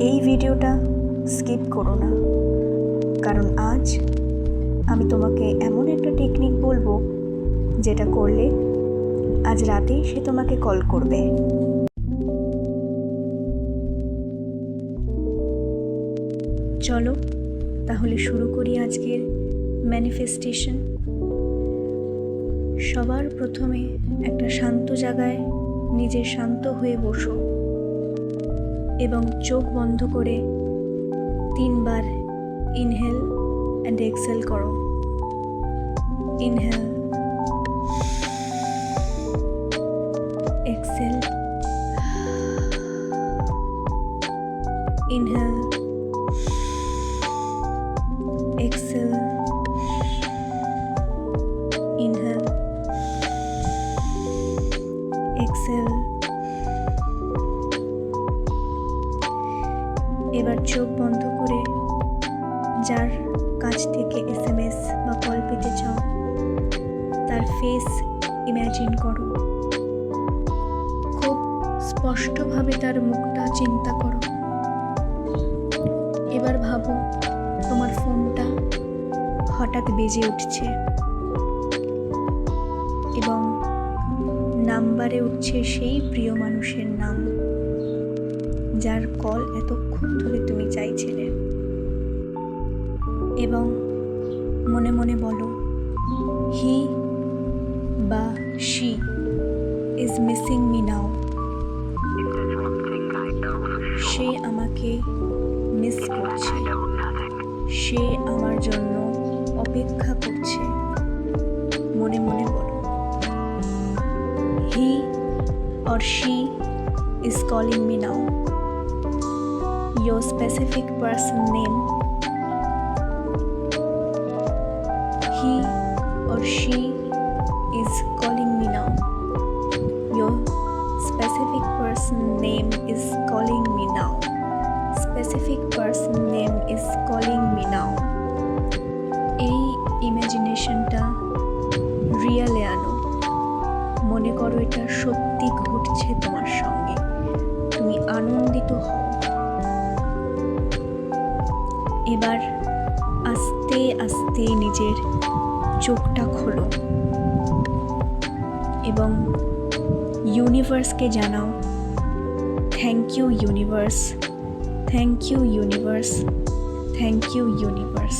এই ভিডিওটা স্কিপ করো না, কারণ আজ আমি তোমাকে এমন একটা টেকনিক বলবো যেটা করলে আজ রাতেই সে তোমাকে কল করবে। চলো তাহলে শুরু করি আজকের ম্যানিফেস্টেশন। সবার প্রথমে একটা শান্ত জায়গায় নিজে শান্ত হয়ে বসো এবং চোখ বন্ধ করে 3 বার ইনহেল অ্যান্ড এক্সহেল করো। Inhale, exhale, inhale, exhale, inhale, exhale. এবার চোখ বন্ধ করে যার কাছ থেকে SMS বা কল পেতে চাও তার ফেস ইমাজিন করো, খুব স্পষ্টভাবে তার মুখটা চিন্তা করো। এবার ভাবো তোমার ফোনটা হঠাৎ বেজে উঠছে এবং নাম্বারে উঠছে সেই প্রিয় মানুষের নাম যার কল এতক্ষণ ধরে তুমি চাইছিলে, এবং মনে মনে বলো, হি বা she is missing me now. সে আমাকে মিস করছে, সে আমার জন্য অপেক্ষা করছে। মনে মনে বলো, হি or she is calling me now. Your specific person name. He or she is calling me now. Your specific person name is calling me now. Specific person name is calling me now. এই ইমাজিনেশনটা রিয়েলে আনো। মনে করো এটা সত্যি ঘটছে তোমার সঙ্গে, তুমি আনন্দিত হও। এবার আস্তে আস্তে নিজের চোখটা খোলো এবং ইউনিভার্সকে জানাও, thank you universe, thank you universe, thank you universe.